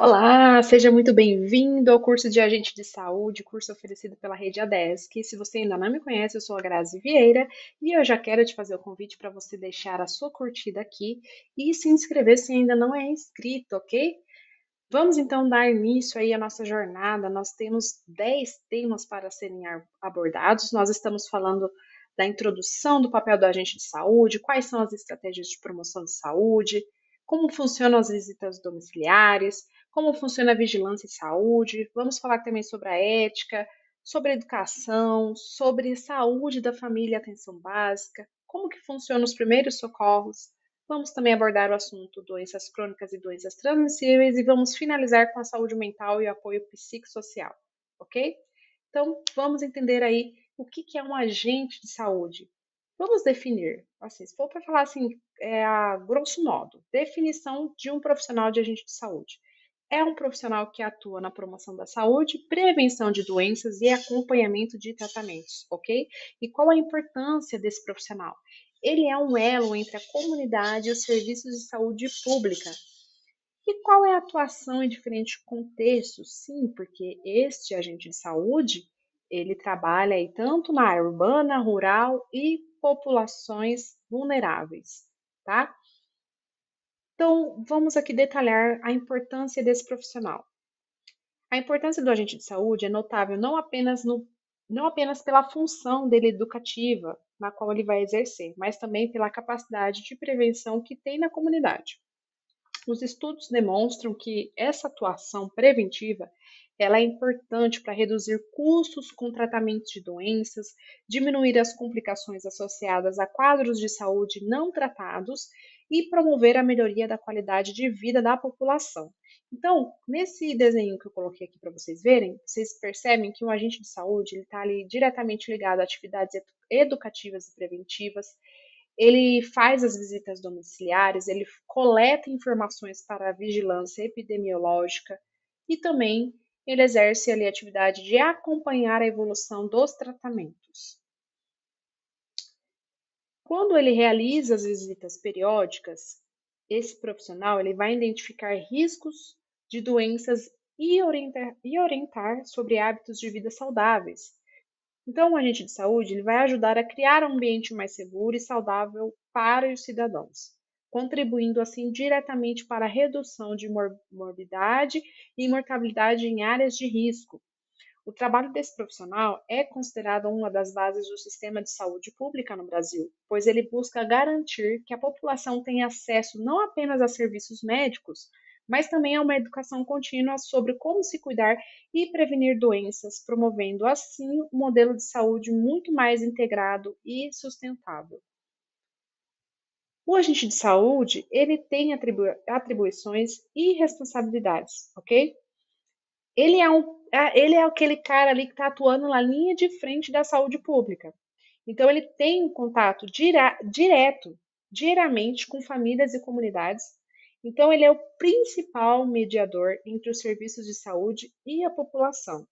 Olá, seja muito bem-vindo ao curso de Agente de Saúde, curso oferecido pela Rede ADESC. Se você ainda não me conhece, eu sou a Grazi Vieira e eu já quero te fazer o convite para você deixar a sua curtida aqui e se inscrever se ainda não é inscrito, ok? Vamos então dar início aí à nossa jornada. Nós temos 10 temas para serem abordados. Nós estamos falando da introdução do papel do agente de saúde, quais são as estratégias de promoção de saúde, como funcionam as visitas domiciliares, como funciona a vigilância em saúde. Vamos falar também sobre a ética, sobre a educação, sobre saúde da família e atenção básica, como que funcionam os primeiros socorros. Vamos também abordar o assunto doenças crônicas e doenças transmissíveis e vamos finalizar com a saúde mental e o apoio psicossocial, ok? Então, vamos entender aí o que é um agente de saúde. Vamos definir, assim, se for para falar assim, a grosso modo, definição de um profissional de agente de saúde. É um profissional que atua na promoção da saúde, prevenção de doenças e acompanhamento de tratamentos, ok? E qual a importância desse profissional? Ele é um elo entre a comunidade e os serviços de saúde pública. E qual é a atuação em diferentes contextos? Sim, porque este agente de saúde, ele trabalha aí tanto na área urbana, rural e populações vulneráveis, tá? Então, vamos aqui detalhar a importância desse profissional. A importância do agente de saúde é notável não apenas pela função dele educativa, na qual ele vai exercer, mas também pela capacidade de prevenção que tem na comunidade. Os estudos demonstram que essa atuação preventiva ela é importante para reduzir custos com tratamentos de doenças, diminuir as complicações associadas a quadros de saúde não tratados e promover a melhoria da qualidade de vida da população. Então, nesse desenho que eu coloquei aqui para vocês verem, vocês percebem que um agente de saúde está ali diretamente ligado a atividades educativas e preventivas, ele faz as visitas domiciliares, ele coleta informações para a vigilância epidemiológica e também ele exerce ali a atividade de acompanhar a evolução dos tratamentos. Quando ele realiza as visitas periódicas, esse profissional ele vai identificar riscos de doenças e orientar sobre hábitos de vida saudáveis. Então, o agente de saúde ele vai ajudar a criar um ambiente mais seguro e saudável para os cidadãos, contribuindo assim diretamente para a redução de morbidade e mortalidade em áreas de risco. O trabalho desse profissional é considerado uma das bases do sistema de saúde pública no Brasil, pois ele busca garantir que a população tenha acesso não apenas a serviços médicos, mas também a uma educação contínua sobre como se cuidar e prevenir doenças, promovendo assim um modelo de saúde muito mais integrado e sustentável. O agente de saúde, ele tem atribuições e responsabilidades, ok? Ele é aquele cara ali que está atuando na linha de frente da saúde pública. Então, ele tem um contato direto, diariamente com famílias e comunidades. Então, ele é o principal mediador entre os serviços de saúde e a população.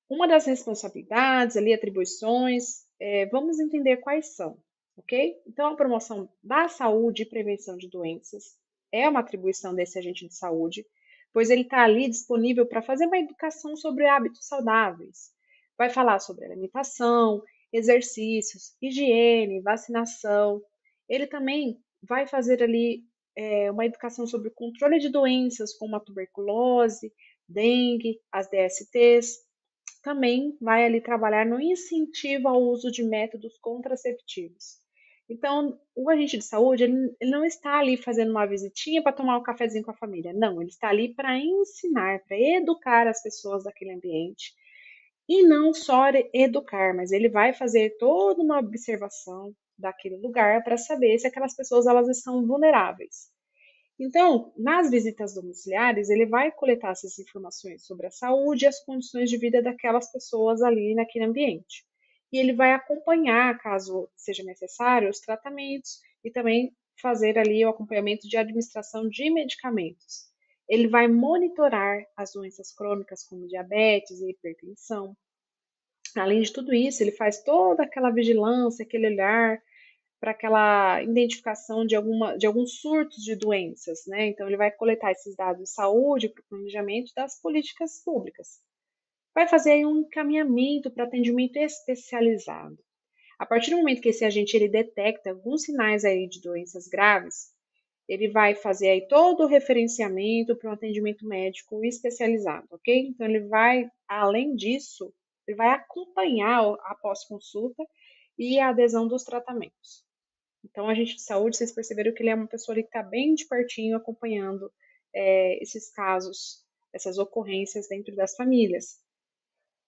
Uma das responsabilidades, ali, atribuições, vamos entender quais são, ok? Então, a promoção da saúde e prevenção de doenças é uma atribuição desse agente de saúde, pois ele está ali disponível para fazer uma educação sobre hábitos saudáveis. Vai falar sobre alimentação, exercícios, higiene, vacinação. Ele também vai fazer ali uma educação sobre o controle de doenças como a tuberculose, dengue, as DSTs, também vai ali trabalhar no incentivo ao uso de métodos contraceptivos. Então, o agente de saúde, ele não está ali fazendo uma visitinha para tomar um cafezinho com a família. Não, ele está ali para ensinar, para educar as pessoas daquele ambiente. E não só educar, mas ele vai fazer toda uma observação daquele lugar para saber se aquelas pessoas elas estão vulneráveis. Então, nas visitas domiciliares, ele vai coletar essas informações sobre a saúde e as condições de vida daquelas pessoas ali naquele ambiente. E ele vai acompanhar, caso seja necessário, os tratamentos e também fazer ali o acompanhamento de administração de medicamentos. Ele vai monitorar as doenças crônicas como diabetes e hipertensão. Além de tudo isso, ele faz toda aquela vigilância, aquele olhar para aquela identificação de alguns surtos de doenças, né? Então, ele vai coletar esses dados de saúde para o planejamento das políticas públicas. Vai fazer aí um encaminhamento para atendimento especializado. A partir do momento que esse agente ele detecta alguns sinais aí de doenças graves, ele vai fazer aí todo o referenciamento para um atendimento médico especializado, ok? Então ele vai, além disso, ele vai acompanhar a pós-consulta e a adesão dos tratamentos. Então, a agente de saúde, vocês perceberam que ele é uma pessoa ali que está bem de pertinho acompanhando esses casos, essas ocorrências dentro das famílias.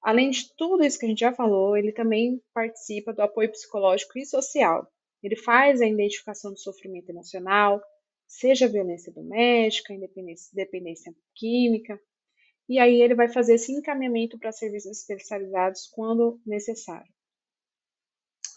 Além de tudo isso que a gente já falou, ele também participa do apoio psicológico e social. Ele faz a identificação do sofrimento emocional, seja violência doméstica, dependência química, e aí ele vai fazer esse encaminhamento para serviços especializados quando necessário.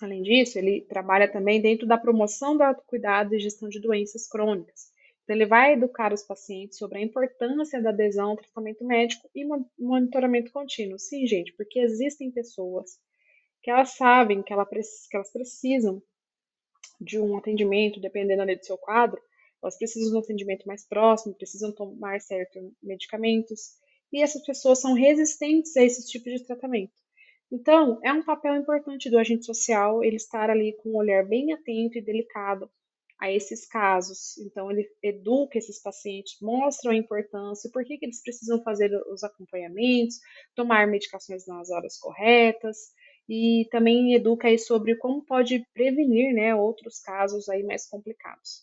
Além disso, ele trabalha também dentro da promoção do autocuidado e gestão de doenças crônicas. Então, ele vai educar os pacientes sobre a importância da adesão ao tratamento médico e monitoramento contínuo. Sim, gente, porque existem pessoas que elas sabem que elas precisam de um atendimento, dependendo ali do seu quadro, elas precisam de um atendimento mais próximo, precisam tomar certos medicamentos, e essas pessoas são resistentes a esse tipo de tratamento. Então, é um papel importante do agente social ele estar ali com um olhar bem atento e delicado a esses casos. Então, ele educa esses pacientes, mostra a importância, por que eles precisam fazer os acompanhamentos, tomar medicações nas horas corretas, e também educa aí sobre como pode prevenir, né, outros casos aí mais complicados.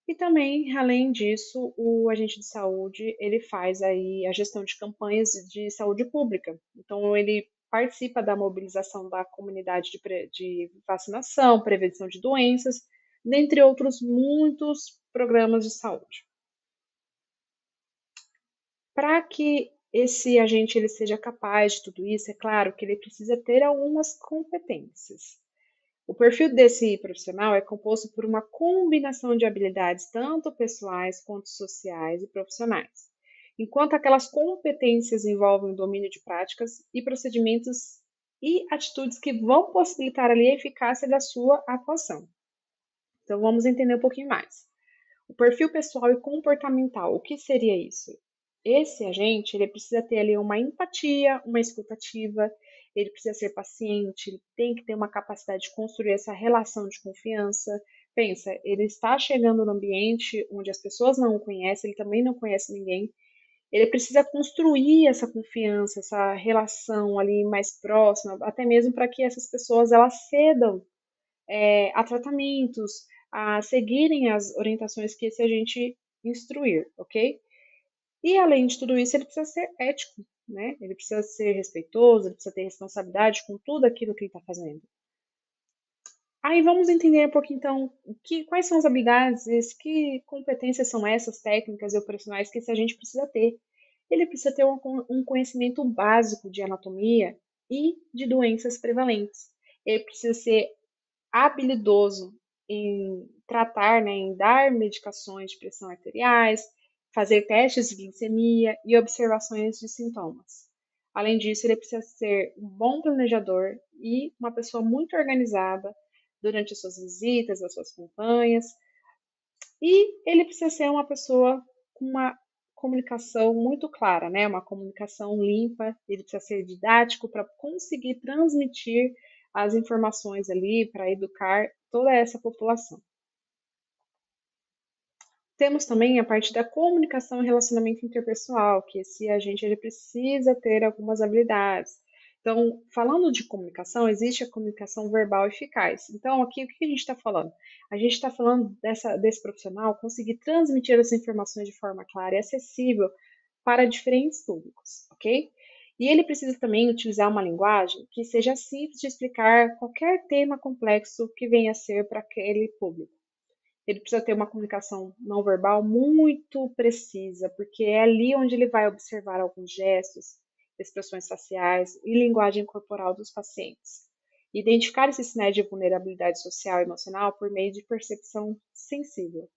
E também, além disso, o agente de saúde, ele faz aí a gestão de campanhas de saúde pública. Então, ele participa da mobilização da comunidade de vacinação, prevenção de doenças, dentre outros muitos programas de saúde. Para que esse agente ele seja capaz de tudo isso, é claro que ele precisa ter algumas competências. O perfil desse profissional é composto por uma combinação de habilidades, tanto pessoais quanto sociais e profissionais, enquanto aquelas competências envolvem o domínio de práticas e procedimentos e atitudes que vão possibilitar ali a eficácia da sua atuação. Então vamos entender um pouquinho mais. O perfil pessoal e comportamental, o que seria isso? Esse agente, ele precisa ter ali uma empatia, uma escutativa, ele precisa ser paciente, ele tem que ter uma capacidade de construir essa relação de confiança. Pensa, ele está chegando no ambiente onde as pessoas não o conhecem, ele também não conhece ninguém. Ele precisa construir essa confiança, essa relação ali mais próxima, até mesmo para que essas pessoas elas cedam a tratamentos, a seguirem as orientações que esse agente instruir, ok? E além de tudo isso, ele precisa ser ético, né? Ele precisa ser respeitoso, ele precisa ter responsabilidade com tudo aquilo que ele está fazendo. Aí vamos entender um pouquinho então quais são as habilidades, que competências são essas técnicas e operacionais que esse agente precisa ter. Ele precisa ter um conhecimento básico de anatomia e de doenças prevalentes. Ele precisa ser habilidoso em tratar, né, em dar medicações de pressão arteriais, fazer testes de glicemia e observações de sintomas. Além disso, ele precisa ser um bom planejador e uma pessoa muito organizada durante as suas visitas, as suas campanhas. E ele precisa ser uma pessoa com uma comunicação muito clara, né? Uma comunicação limpa. Ele precisa ser didático para conseguir transmitir as informações ali, para educar toda essa população. Temos também a parte da comunicação e relacionamento interpessoal, que esse agente ele precisa ter algumas habilidades. Então, falando de comunicação, existe a comunicação verbal eficaz. Então, aqui o que a gente está falando? A gente está falando desse profissional conseguir transmitir as informações de forma clara e acessível para diferentes públicos, ok? E ele precisa também utilizar uma linguagem que seja simples de explicar qualquer tema complexo que venha a ser para aquele público. Ele precisa ter uma comunicação não verbal muito precisa, porque é ali onde ele vai observar alguns gestos, expressões faciais e linguagem corporal dos pacientes. Identificar esses sinais de vulnerabilidade social e emocional por meio de percepção sensível.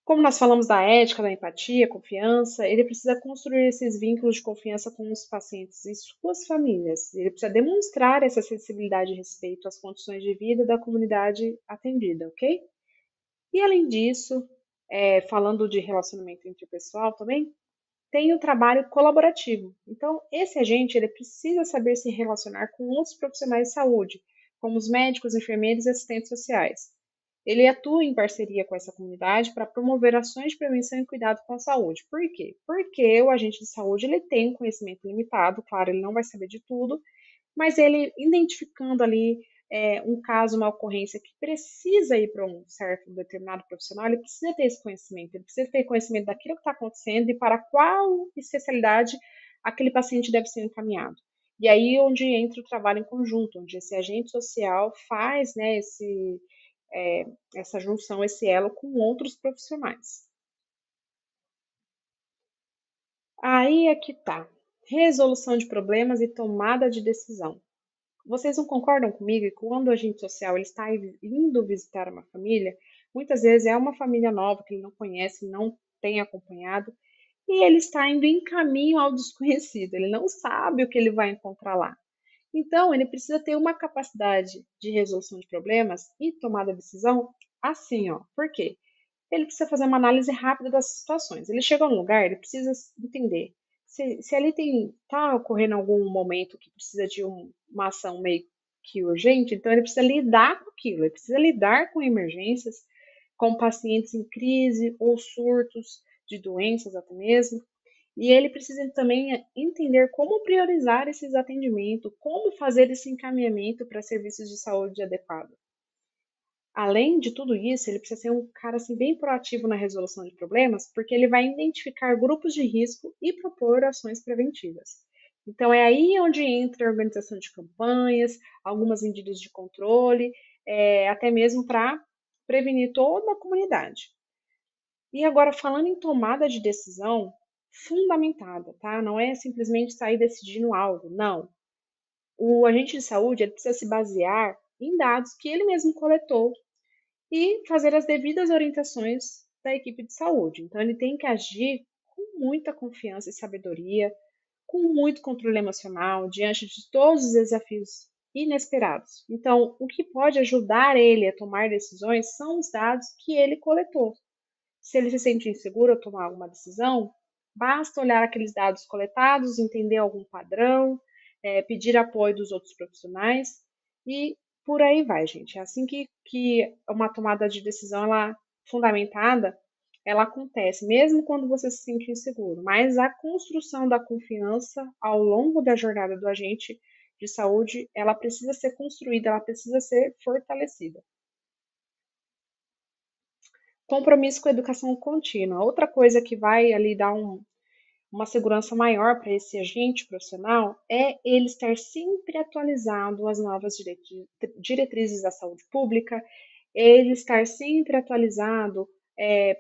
Como nós falamos da ética, da empatia, confiança, ele precisa construir esses vínculos de confiança com os pacientes e suas famílias. Ele precisa demonstrar essa sensibilidade e respeito às condições de vida da comunidade atendida, ok? E além disso, falando de relacionamento interpessoal também, tem o trabalho colaborativo. Então, esse agente ele precisa saber se relacionar com outros profissionais de saúde, como os médicos, enfermeiros e assistentes sociais. Ele atua em parceria com essa comunidade para promover ações de prevenção e cuidado com a saúde. Por quê? Porque o agente de saúde ele tem um conhecimento limitado, claro, ele não vai saber de tudo, mas ele identificando ali um caso, uma ocorrência que precisa ir para um certo determinado profissional, ele precisa ter esse conhecimento, ele precisa ter conhecimento daquilo que está acontecendo e para qual especialidade aquele paciente deve ser encaminhado. E aí onde entra o trabalho em conjunto, onde esse agente social faz, né, essa junção, esse elo com outros profissionais. Aí é que tá. Resolução de problemas e tomada de decisão. Vocês não concordam comigo que quando o agente social ele está indo visitar uma família, muitas vezes é uma família nova que ele não conhece, não tem acompanhado, e ele está indo em caminho ao desconhecido, ele não sabe o que ele vai encontrar lá. Então, ele precisa ter uma capacidade de resolução de problemas e tomada de decisão assim, ó. Por quê? Ele precisa fazer uma análise rápida das situações. Ele chegou num lugar, ele precisa entender se ali está ocorrendo algum momento que precisa de uma ação meio que urgente, então ele precisa lidar com aquilo, ele precisa lidar com emergências, com pacientes em crise ou surtos de doenças até mesmo. E ele precisa também entender como priorizar esses atendimentos, como fazer esse encaminhamento para serviços de saúde adequados. Além de tudo isso, ele precisa ser um cara assim, bem proativo na resolução de problemas, porque ele vai identificar grupos de risco e propor ações preventivas. Então, é aí onde entra a organização de campanhas, algumas medidas de controle, até mesmo para prevenir toda a comunidade. E agora, falando em tomada de decisão fundamentada, tá? Não é simplesmente sair decidindo algo, não. O agente de saúde ele precisa se basear em dados que ele mesmo coletou e fazer as devidas orientações da equipe de saúde. Então, ele tem que agir com muita confiança e sabedoria, com muito controle emocional, diante de todos os desafios inesperados. Então, o que pode ajudar ele a tomar decisões são os dados que ele coletou. Se ele se sente inseguro ao tomar alguma decisão, basta olhar aqueles dados coletados, entender algum padrão, pedir apoio dos outros profissionais e por aí vai, gente. É assim que uma tomada de decisão ela fundamentada ela acontece, mesmo quando você se sente inseguro. Mas a construção da confiança ao longo da jornada do agente de saúde, ela precisa ser construída, ela precisa ser fortalecida. Compromisso com a educação contínua. Outra coisa que vai ali dar uma segurança maior para esse agente profissional é ele estar sempre atualizado às novas diretrizes da saúde pública, ele estar sempre atualizado,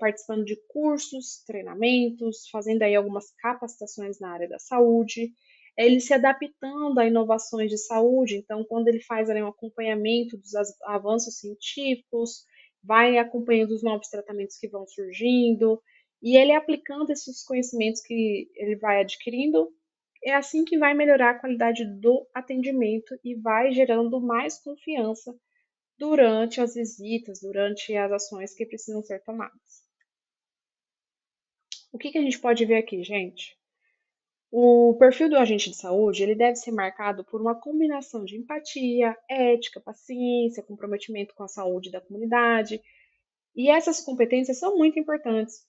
participando de cursos, treinamentos, fazendo aí algumas capacitações na área da saúde, ele se adaptando a inovações de saúde, então quando ele faz ali um acompanhamento dos avanços científicos, vai acompanhando os novos tratamentos que vão surgindo, e ele aplicando esses conhecimentos que ele vai adquirindo, é assim que vai melhorar a qualidade do atendimento e vai gerando mais confiança durante as visitas, durante as ações que precisam ser tomadas. O que a gente pode ver aqui, gente? O perfil do agente de saúde ele deve ser marcado por uma combinação de empatia, ética, paciência, comprometimento com a saúde da comunidade. E essas competências são muito importantes.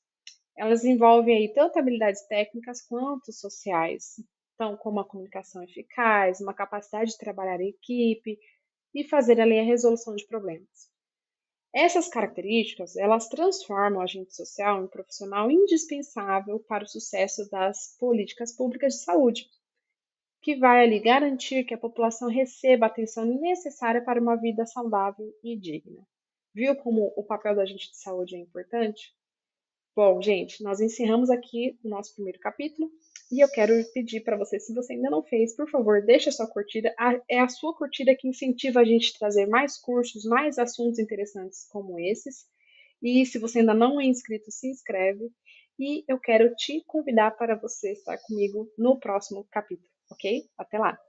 Elas envolvem aí tanto habilidades técnicas quanto sociais, então como a comunicação eficaz, uma capacidade de trabalhar em equipe e fazer ali a resolução de problemas. Essas características, elas transformam o agente social em um profissional indispensável para o sucesso das políticas públicas de saúde, que vai ali garantir que a população receba a atenção necessária para uma vida saudável e digna. Viu como o papel do agente de saúde é importante? Bom, gente, nós encerramos aqui o nosso primeiro capítulo e eu quero pedir para você, se você ainda não fez, por favor, deixe a sua curtida. É a sua curtida que incentiva a gente a trazer mais cursos, mais assuntos interessantes como esses. E se você ainda não é inscrito, se inscreve. E eu quero te convidar para você estar comigo no próximo capítulo, ok? Até lá!